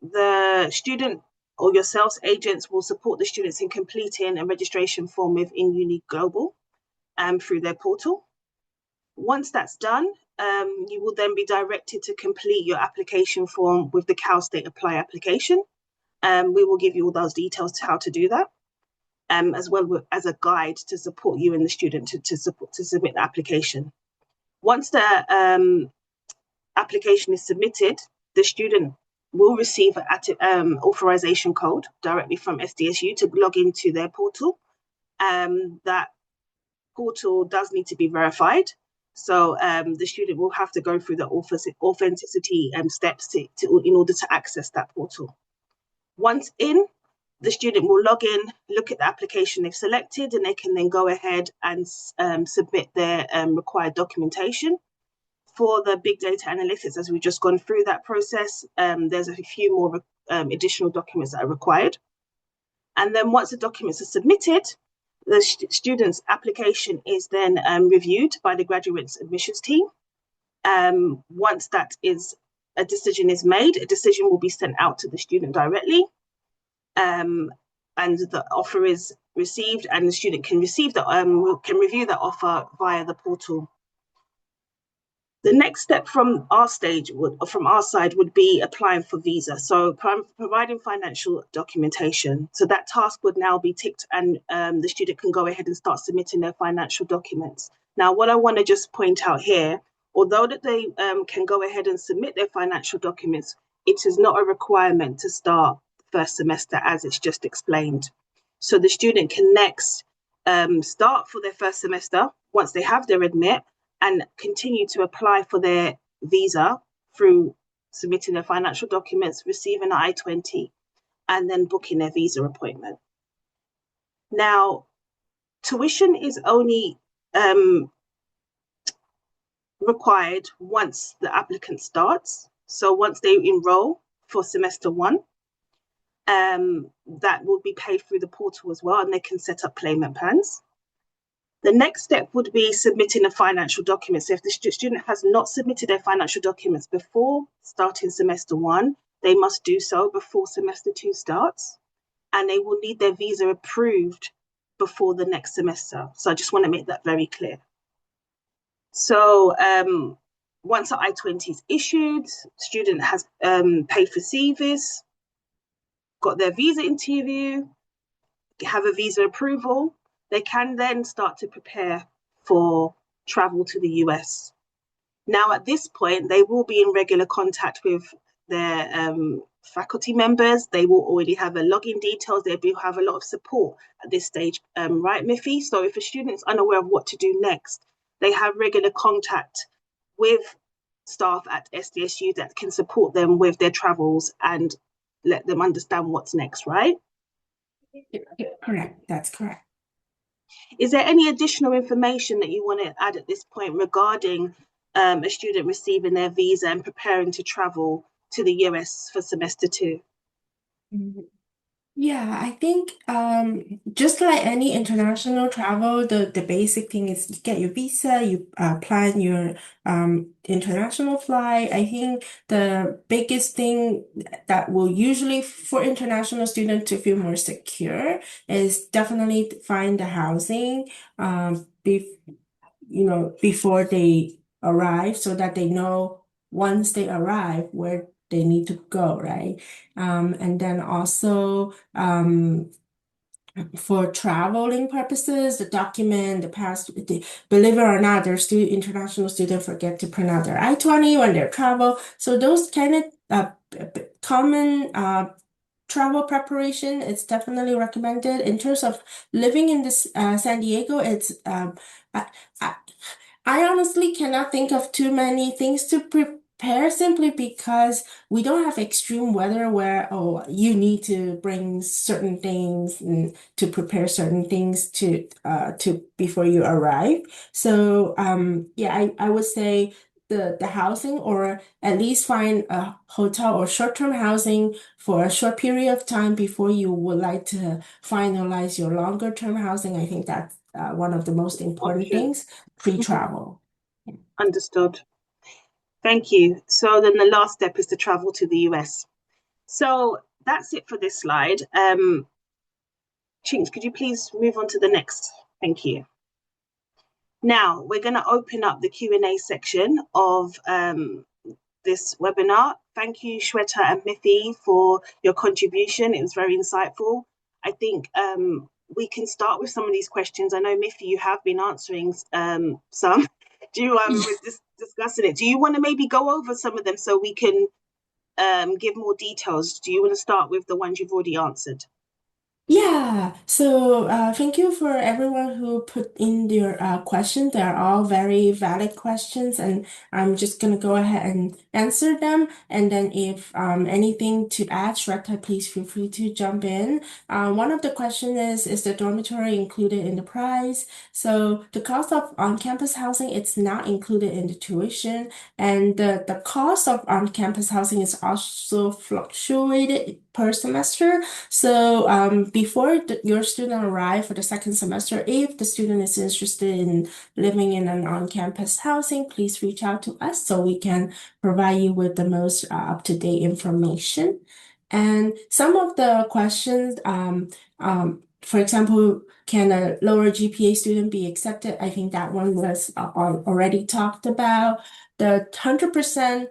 [SPEAKER 4] the student or your sales agents will support the students in completing a registration form within Uni Global through their portal. Once that's done, you will then be directed to complete your application form with the Cal State Apply application. We will give you all those details to how to do that. As well as a guide to support you and the student to submit the application. Once the application is submitted, the student will receive an authorization code directly from SDSU to log into their portal. That portal does need to be verified. So the student will have to go through the authenticity steps in order to access that portal. Once in, the student will log in, look at the application they've selected, and they can then go ahead and submit their required documentation. for the big data analytics, as we've just gone through that process, there's a few more additional documents that are required. And then once the documents are submitted, the student's application is then reviewed by the graduates admissions team. Once a decision is made, a decision will be sent out to the student directly. And the offer is received, and the student can receive can review the offer via the portal. The next step from our side would be applying for visa. So providing financial documentation. So that task would now be ticked, and the student can go ahead and start submitting their financial documents. Now, what I want to just point out here, although that they can go ahead and submit their financial documents, it is not a requirement to start first semester, as it's just explained. So the student can next start for their first semester once they have their admit, and continue to apply for their visa through submitting their financial documents, receiving an I-20, and then booking their visa appointment. Now, tuition is only required once the applicant starts. So once they enroll for semester 1, that will be paid through the portal as well, and they can set up payment plans. The next step would be submitting a financial document. So if the student has not submitted their financial documents before starting semester 1, they must do so before semester 2 starts, and they will need their visa approved before the next semester. So I just want to make that very clear. So once the I-20 is issued, student has paid for CVIS, got their visa interview, have a visa approval, they can then start to prepare for travel to the US. Now, at this point, they will be in regular contact with their faculty members. They will already have a login details. They will have a lot of support at this stage, right, Miffy? So if a student is unaware of what to do next, they have regular contact with staff at SDSU that can support them with their travels and let them understand what's next, right?
[SPEAKER 2] Correct. That's correct.
[SPEAKER 4] Is there any additional information that you want to add at this point regarding a student receiving their visa and preparing to travel to the US for semester 2?
[SPEAKER 2] Yeah, I think just like any international travel, the basic thing is you get your visa, you plan your international flight. I think the biggest thing that will usually for international students to feel more secure is definitely to find the housing before they arrive, so that they know once they arrive where they need to go, right? And then also for traveling purposes, the document, believe it or not, there's still international students forget to print out their I-20 when they travel. So those kind of common travel preparation is definitely recommended. In terms of living in this San Diego, it's I honestly cannot think of too many things to prepare, simply because we don't have extreme weather where you need to bring certain things and to prepare certain things to before you arrive. So yeah, I would say the housing, or at least find a hotel or short-term housing for a short period of time before you would like to finalize your longer-term housing. I think that's one of the most important things pre-travel.
[SPEAKER 4] Understood. Thank you. So then the last step is to travel to the US. So that's it for this slide. Chinks, could you please move on to the next? Thank you. Now we're going to open up the Q&A section of this webinar. Thank you, Shweta and Miffy, for your contribution. It was very insightful. I think we can start with some of these questions. I know, Miffy, you have been answering some. We're discussing it. Do you want to maybe go over some of them so we can give more details? Do you want to start with the ones you've already answered?
[SPEAKER 2] Yeah, so thank you for everyone who put in their questions. They're all very valid questions, and I'm just gonna go ahead and answer them. And then if anything to add, Shweta, please feel free to jump in. One of the question is the dormitory included in the price? So the cost of on-campus housing, it's not included in the tuition, and the cost of on-campus housing is also fluctuated per semester. So before your student arrive for the second semester, if the student is interested in living in an on-campus housing, please reach out to us so we can provide you with the most up-to-date information. And some of the questions, for example, can a lower GPA student be accepted? I think that one was already talked about. The 100%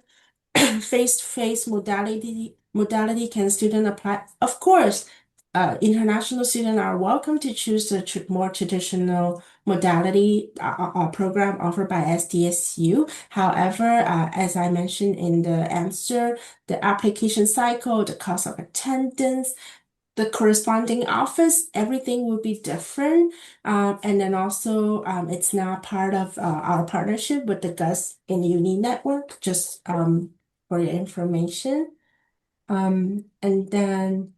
[SPEAKER 2] face-to-face modality can student apply? Of course, international students are welcome to choose the more traditional modality program offered by SDSU. However, as I mentioned in the answer, the application cycle, the cost of attendance, the corresponding office, everything will be different. And then also, it's not part of our partnership with the Gus in Uni Network, just for your information. And then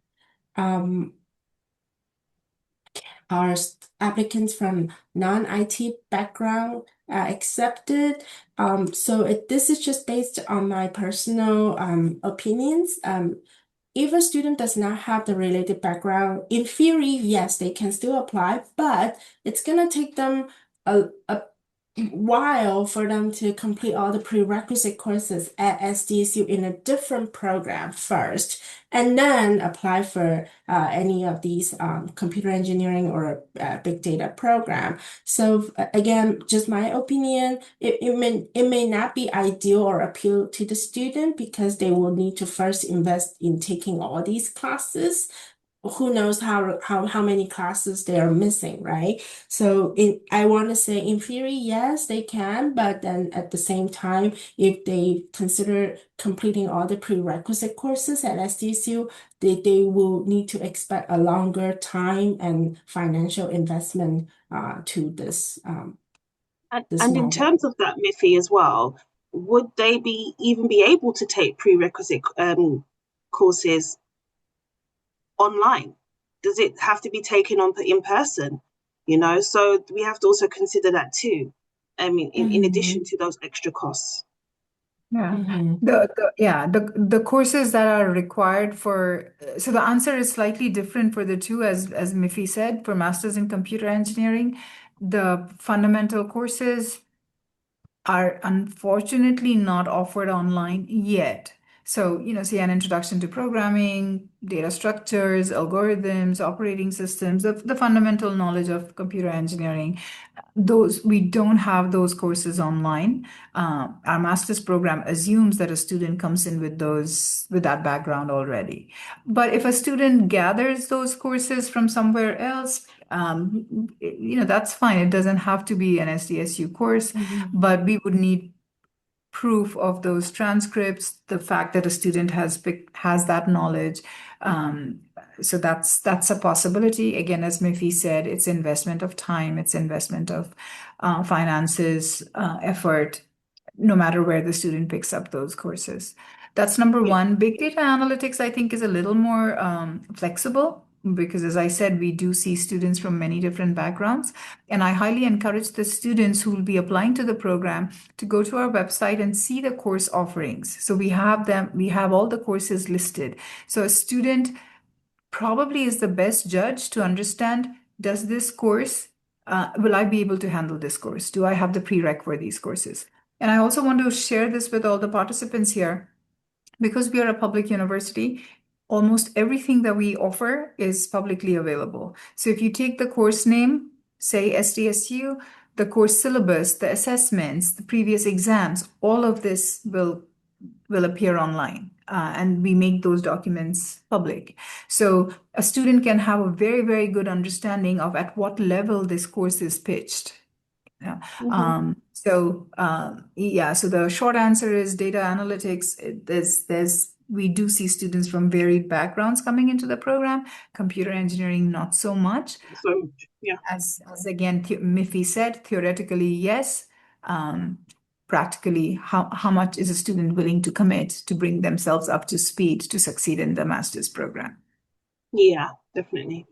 [SPEAKER 2] our applicants from non-IT background accepted. This is just based on my personal opinions. If a student does not have the related background, in theory, yes, they can still apply, but it's gonna take them a while for them to complete all the prerequisite courses at SDSU in a different program first, and then apply for any of these computer engineering or big data program. So again, just my opinion, it may not be ideal or appeal to the student because they will need to first invest in taking all these classes. Who knows how many classes they are missing, right? So I want to say in theory, yes, they can, but then at the same time, if they consider completing all the prerequisite courses at SDSU, they will need to expect a longer time and financial investment to this
[SPEAKER 4] And in
[SPEAKER 2] model.
[SPEAKER 4] terms of that, Miffy, as well, would they even be able to take prerequisite courses online? Does it have to be taken on in person? So we have to also consider that too. I mean, in addition
[SPEAKER 2] Mhm.
[SPEAKER 4] to those extra costs.
[SPEAKER 3] Yeah.
[SPEAKER 2] Mhm.
[SPEAKER 3] The courses that are required for, so the answer is slightly different for the two, as Miffy said. For masters in computer engineering, the fundamental courses are unfortunately not offered online yet. So, say an introduction to programming, data structures, algorithms, operating systems, the fundamental knowledge of computer engineering, those we don't have those courses online. Our master's program assumes that a student comes in with that background already. But if a student gathers those courses from somewhere else, that's fine. It doesn't have to be an SDSU course,
[SPEAKER 2] Mhm.
[SPEAKER 3] but we would need proof of those transcripts, the fact that a student has that knowledge. Um, so that's a possibility. Again, as Miffy said, it's investment of time, it's investment of finances, effort, no matter where the student picks up those courses. That's number
[SPEAKER 4] Yeah.
[SPEAKER 3] one. Big data analytics, I think, is a little more flexible because, as I said, we do see students from many different backgrounds. And I highly encourage the students who will be applying to the program to go to our website and see the course offerings. So we have all the courses listed. So a student probably is the best judge to understand, does this course, will I be able to handle this course? Do I have the prereq for these courses? And I also want to share this with all the participants here. Because we are a public university, almost everything that we offer is publicly available. So if you take the course name, say SDSU, the course syllabus, the assessments, the previous exams, all of this will appear online. And we make those documents public. So a student can have a very, very good understanding of at what level this course is pitched. Yeah.
[SPEAKER 4] Mm-hmm.
[SPEAKER 3] So the short answer is data analytics. There's we do see students from varied backgrounds coming into the program. Computer engineering, not so much.
[SPEAKER 4] So, yeah.
[SPEAKER 3] As again, Miffy said, theoretically, yes. Practically, how much is a student willing to commit to bring themselves up to speed to succeed in the master's program?
[SPEAKER 4] Yeah, definitely.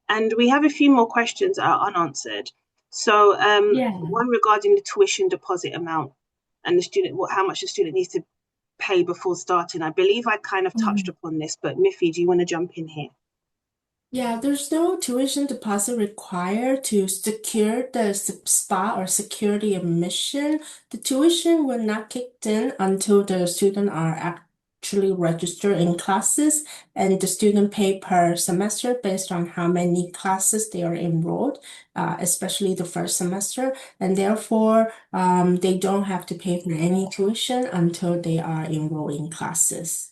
[SPEAKER 4] And we have a few more questions that are unanswered. So,
[SPEAKER 2] Yeah.
[SPEAKER 4] one regarding the tuition deposit amount and the student, how much the student needs to pay before starting. I believe I kind of touched upon this, but Miffy, do you want to jump in here?
[SPEAKER 2] Yeah, there's no tuition deposit required to secure the spot or security admission. The tuition will not kick in until the student are actually registered in classes, and the student pay per semester based on how many classes they are enrolled, especially the first semester, and therefore they don't have to pay for any tuition until they are enrolled in classes.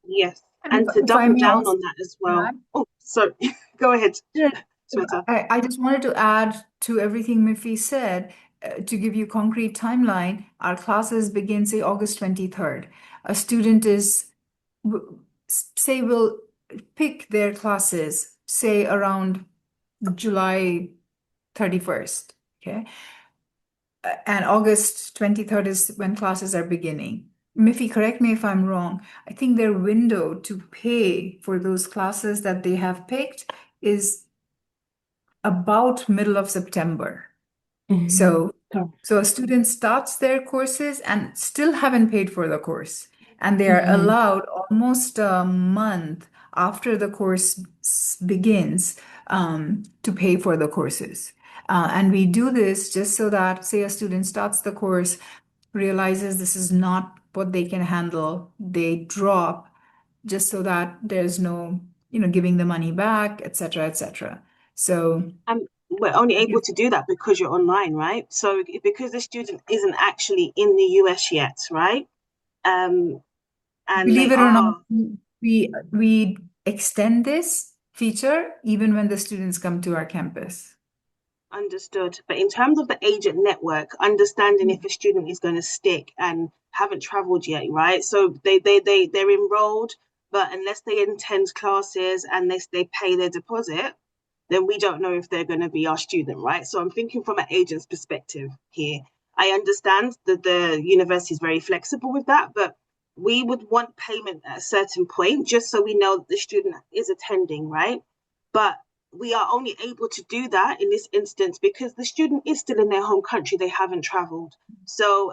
[SPEAKER 4] Yes.
[SPEAKER 3] And
[SPEAKER 4] And to
[SPEAKER 3] if I
[SPEAKER 4] double
[SPEAKER 3] may
[SPEAKER 4] down
[SPEAKER 3] also
[SPEAKER 4] on that as well.
[SPEAKER 3] add,
[SPEAKER 4] Oh, sorry. Go ahead,
[SPEAKER 3] yeah,
[SPEAKER 4] Sweta.
[SPEAKER 3] I just wanted to add to everything Miffy said, to give you concrete timeline. Our classes begin, say, August 23rd. A student say, will pick their classes, say, around July 31st, okay? And August 23rd is when classes are beginning. Miffy, correct me if I'm wrong. I think their window to pay for those classes that they have picked is about middle of September. So, a student starts their courses and still haven't paid for the course, and they are allowed almost a month after the course begins to pay for the courses. And we do this just so that, say, a student starts the course, realizes this is not what they can handle, they drop, just so that there's no, giving the money back, et cetera, et cetera. So,
[SPEAKER 4] We're only able to do that because you're online, right? So because the student isn't actually in the US yet, right? And
[SPEAKER 3] believe
[SPEAKER 4] they
[SPEAKER 3] it or not,
[SPEAKER 4] are
[SPEAKER 3] we extend this feature even when the students come to our campus.
[SPEAKER 4] understood. But in terms of the agent network, understanding if a student is going to stick and haven't traveled yet, right? So they're enrolled, but unless they attend classes and they pay their deposit, then we don't know if they're going to be our student, right? So I'm thinking from an agent's perspective here. I understand that the university is very flexible with that, but we would want payment at a certain point just so we know that the student is attending, right? But we are only able to do that in this instance because the student is still in their home country, they haven't traveled. So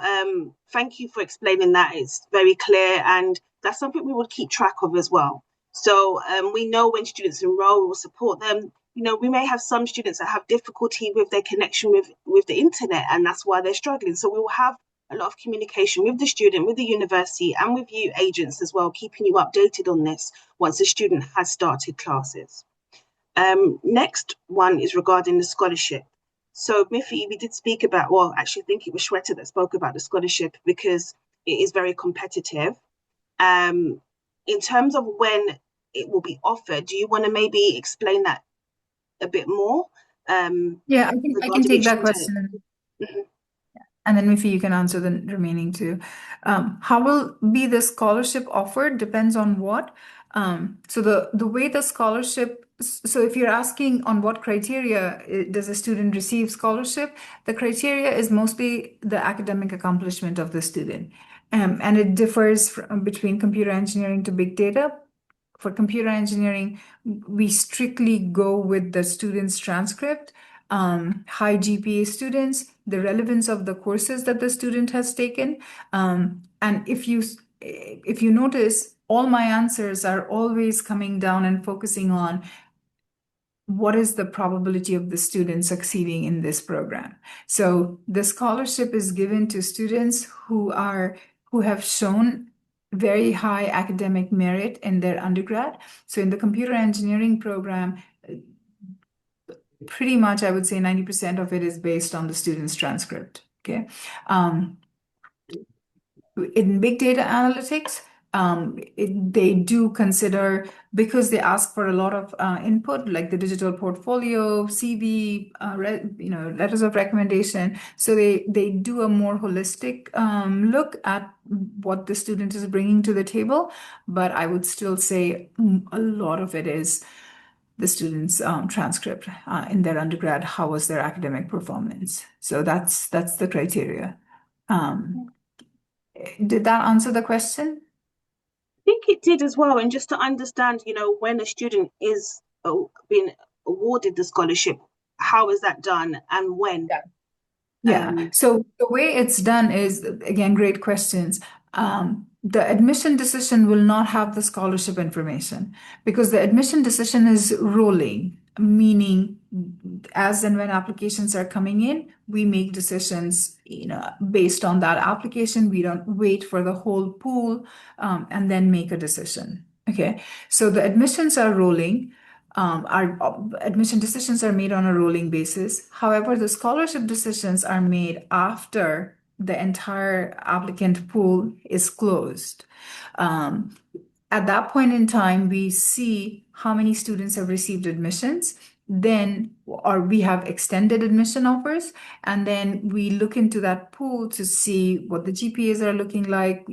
[SPEAKER 4] thank you for explaining that. It's very clear, and that's something we would keep track of as well. So we know when students enroll, we will support them. We may have some students that have difficulty with their connection with the internet, and that's why they're struggling. So we will have a lot of communication with the student, with the university, and with you agents as well, keeping you updated on this once the student has started classes. Next one is regarding the scholarship. So Miffy, we did speak about, well, actually I think it was Shweta that spoke about the scholarship because it is very competitive. In terms of when it will be offered, do you want to maybe explain that a bit more?
[SPEAKER 3] Yeah, I can
[SPEAKER 4] Regarding
[SPEAKER 3] take
[SPEAKER 4] its
[SPEAKER 3] that
[SPEAKER 4] short term?
[SPEAKER 3] question.
[SPEAKER 4] Mhm.
[SPEAKER 3] And then Miffy, you can answer the remaining two. How will be the scholarship offered depends on what. So the way the scholarship, so if you're asking on what criteria does a student receive scholarship, the criteria is mostly the academic accomplishment of the student. And it differs between computer engineering to big data. For computer engineering, we strictly go with the student's transcript. High GPA students, the relevance of the courses that the student has taken. And if you notice, all my answers are always coming down and focusing on what is the probability of the student succeeding in this program. So the scholarship is given to students who have shown very high academic merit in their undergrad. So in the computer engineering program, pretty much I would say 90% of it is based on the student's transcript. Okay. In big data analytics, they do consider, because they ask for a lot of input, like the digital portfolio, CV, letters of recommendation. So they do a more holistic look at what the student is bringing to the table. But I would still say a lot of it is the student's transcript in their undergrad. How was their academic performance? So that's the criteria. Did that answer the question?
[SPEAKER 4] Think it did as well. And just to understand, when a student is being awarded the scholarship, how is that done and when?
[SPEAKER 3] Yeah. So the way it's done is, again, great questions. The admission decision will not have the scholarship information because the admission decision is rolling, meaning as and when applications are coming in, we make decisions, based on that application. We don't wait for the whole pool, and then make a decision. Okay. So the admissions are rolling. Our admission decisions are made on a rolling basis. However, the scholarship decisions are made after the entire applicant pool is closed. At that point in time, we see how many students have received admissions, or we have extended admission offers, and then we look into that pool to see what the GPAs are looking like,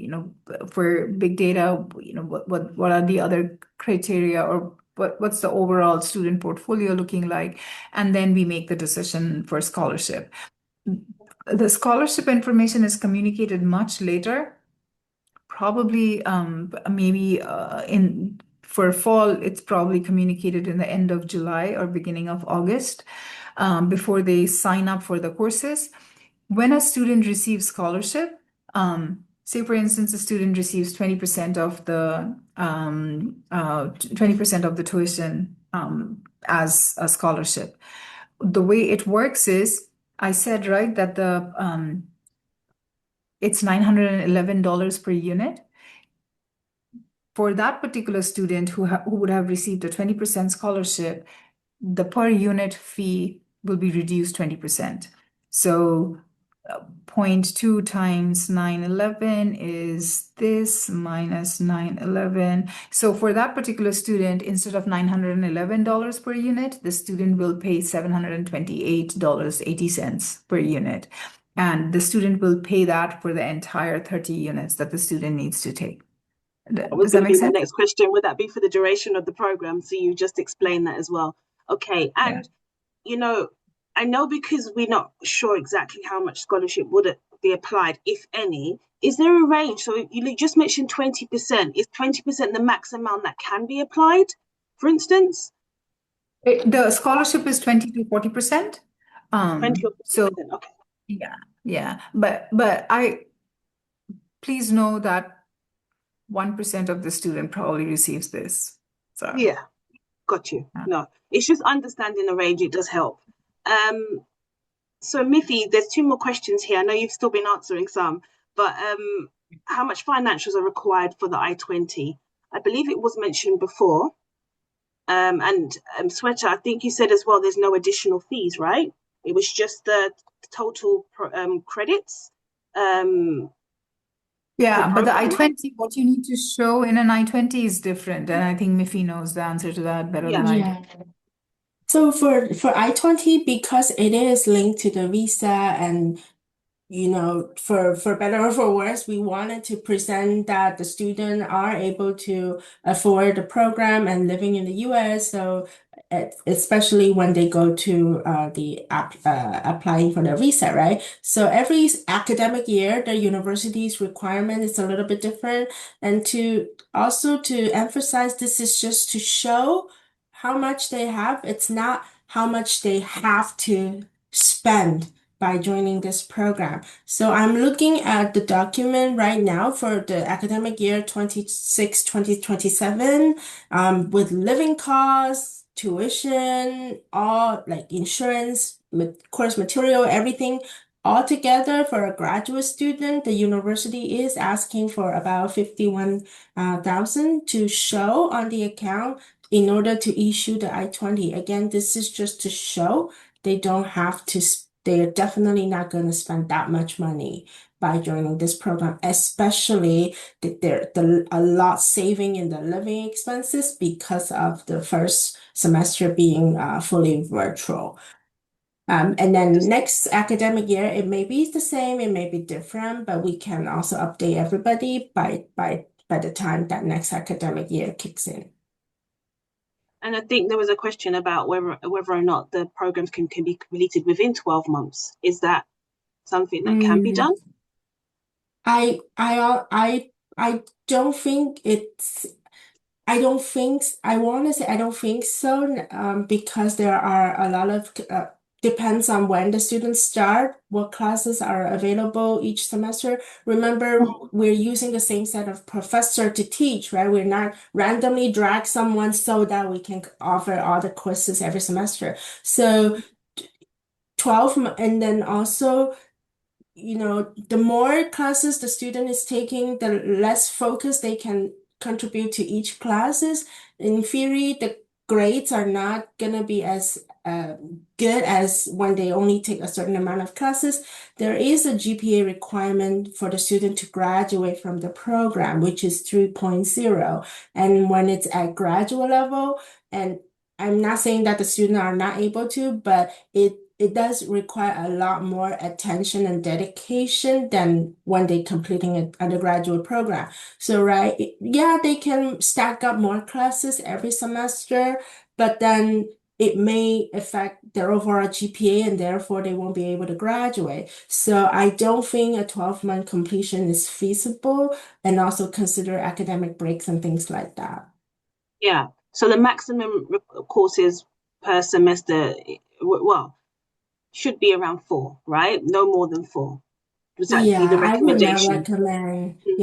[SPEAKER 3] for big data, what are the other criteria, or what's the overall student portfolio looking like, and then we make the decision for scholarship. The scholarship information is communicated much later. Probably, maybe for fall, it's probably communicated in the end of July or beginning of August, before they sign up for the courses. When a student receives scholarship, say for instance, a student receives 20% of the 20% of the tuition as a scholarship. The way it works is, I said, right, that it's $911 per unit. For that particular student who would have received a 20% scholarship, the per unit fee will be reduced 20%. So 0.2 times 911 is this minus 911. So for that particular student, instead of $911 per unit, the student will pay $728.80 per unit. And the student will pay that for the entire 30 units that the student needs to take.
[SPEAKER 4] That was
[SPEAKER 3] Does that
[SPEAKER 4] going to
[SPEAKER 3] make
[SPEAKER 4] be my
[SPEAKER 3] sense?
[SPEAKER 4] next question. Would that be for the duration of the program? So you just explained that as well. Okay.
[SPEAKER 3] Yeah.
[SPEAKER 4] And, I know because we're not sure exactly how much scholarship would be applied, if any. Is there a range? So you just mentioned 20%. Is 20% the max amount that can be applied, for instance?
[SPEAKER 3] The scholarship is 20 to 40%.
[SPEAKER 4] 20 or 40%.
[SPEAKER 3] So
[SPEAKER 4] Okay.
[SPEAKER 3] yeah. But please know that 1% of the student probably receives this. So
[SPEAKER 4] Yeah, got you. No, it's just understanding the range. It does help. So Miffy, there's two more questions here. I know you've still been answering some, but how much financials are required for the I-20? I believe it was mentioned before. And Sweater, I think you said as well, there's no additional fees, right? It was just the total credits.
[SPEAKER 3] yeah, but the
[SPEAKER 4] program, right?
[SPEAKER 3] I-20, what you need to show in an I-20 is different. And I think Miffy knows the answer to that better than I do.
[SPEAKER 2] Yeah. So for I-20, because it is linked to the visa and for better or for worse, we wanted to present that the students are able to afford the program and living in the US. So especially when they go to applying for the visa, right? So every academic year, the university's requirement is a little bit different. And to emphasize, this is just to show how much they have. It's not how much they have to spend by joining this program. So I'm looking at the document right now for the academic year 2026-2027, with living costs, tuition, all like insurance, course material, everything all together. For a graduate student, the university is asking for about 51,000 to show on the account in order to issue the I-20. Again, this is just to show. They don't have to they are definitely not going to spend that much money by joining this program, especially a lot saving in the living expenses because of the first semester being fully virtual. And then next academic year, it may be the same, it may be different, but we can also update everybody by the time that next academic year kicks in.
[SPEAKER 4] And I think there was a question about whether or not the programs can be completed within 12 months. Is that something that can be done?
[SPEAKER 2] I don't think it's I don't think I want to say I don't think so because there are a lot of depends on when the students start, what classes are available each semester. Remember, we're using the same set of professor to teach, right? We're not randomly drag someone so that we can offer all the courses every semester. So 12 and then also the more classes the student is taking, the less focus they can contribute to each classes. In theory, the grades are not gonna be as good as when they only take a certain amount of classes. There is a GPA requirement for the student to graduate from the program, which is 3.0. And when it's at graduate level, and I'm not saying that the students are not able to, but it does require a lot more attention and dedication than when they completing an undergraduate program. So, right, yeah, they can stack up more classes every semester, but then it may affect their overall GPA and therefore they won't be able to graduate. So I don't think a 12-month completion is feasible, and also consider academic breaks and things like that.
[SPEAKER 4] Yeah. So the maximum courses per semester, well, should be around 4, right? No more than 4. Would that be the
[SPEAKER 2] Yeah,
[SPEAKER 4] recommendation?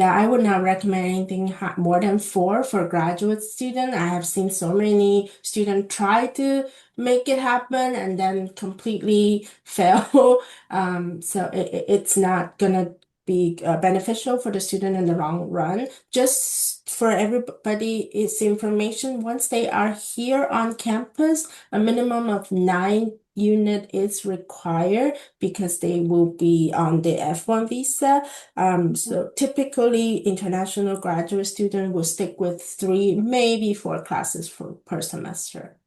[SPEAKER 2] I would not recommend anything more than 4 for graduate student. I have seen so many students try to make it happen and then completely fail. So it's not gonna be beneficial for the student in the long run. Just for everybody, it's information. Once they are here on campus, a minimum of 9 unit is required because they will be on the F1 visa. So typically international graduate student will stick with 3, maybe 4 classes per semester.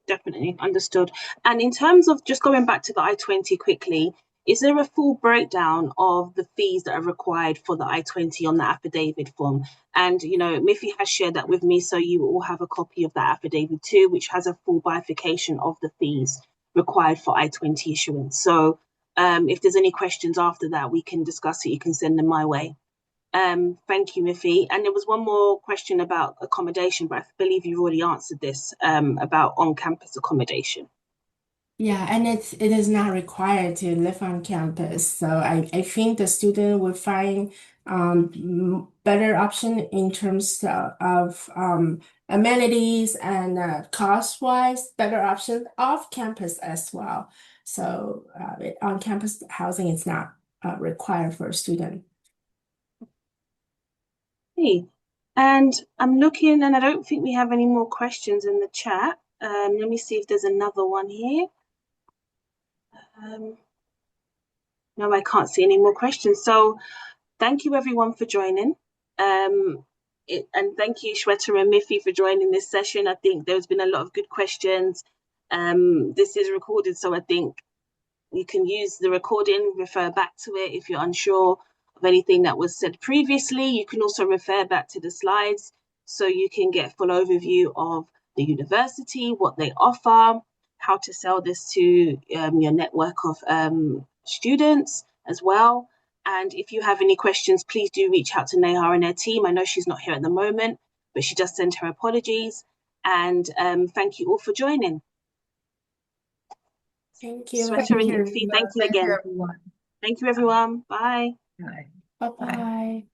[SPEAKER 4] Definitely understood. And in terms of just going back to the I-20 quickly, is there a full breakdown of the fees that are required for the I-20 on the affidavit form? And, Miffy has shared that with me, so you all have a copy of that affidavit too, which has a full bifurcation of the fees required for I-20 issuance. So if there's any questions after that, we can discuss it. You can send them my way. Thank you, Miffy. And there was one more question about accommodation, but I believe you've already answered this about on-campus accommodation.
[SPEAKER 2] Yeah, and it is not required to live on campus. So I think the student will find better option in terms of amenities and cost-wise, better option off campus as well. So on-campus housing is not required for a student.
[SPEAKER 4] Hey, and I'm looking, and I don't think we have any more questions in the chat. Let me see if there's another one here. No, I can't see any more questions. So thank you everyone for joining. And thank you, Shweta and Miffy, for joining this session. I think there's been a lot of good questions. This is recorded, so I think you can use the recording, refer back to it if you're unsure of anything that was said previously. You can also refer back to the slides so you can get a full overview of the university, what they offer, how to sell this to your network of students as well. And if you have any questions, please do reach out to Neha and her team. I know she's not here at the moment, but she just sent her apologies. And thank you all for joining.
[SPEAKER 2] Thank you.
[SPEAKER 4] Shweta and Miffy, thank you
[SPEAKER 3] Thank you,
[SPEAKER 4] again.
[SPEAKER 3] everyone.
[SPEAKER 4] Thank you, everyone. Bye.
[SPEAKER 3] Bye.
[SPEAKER 2] Bye-bye.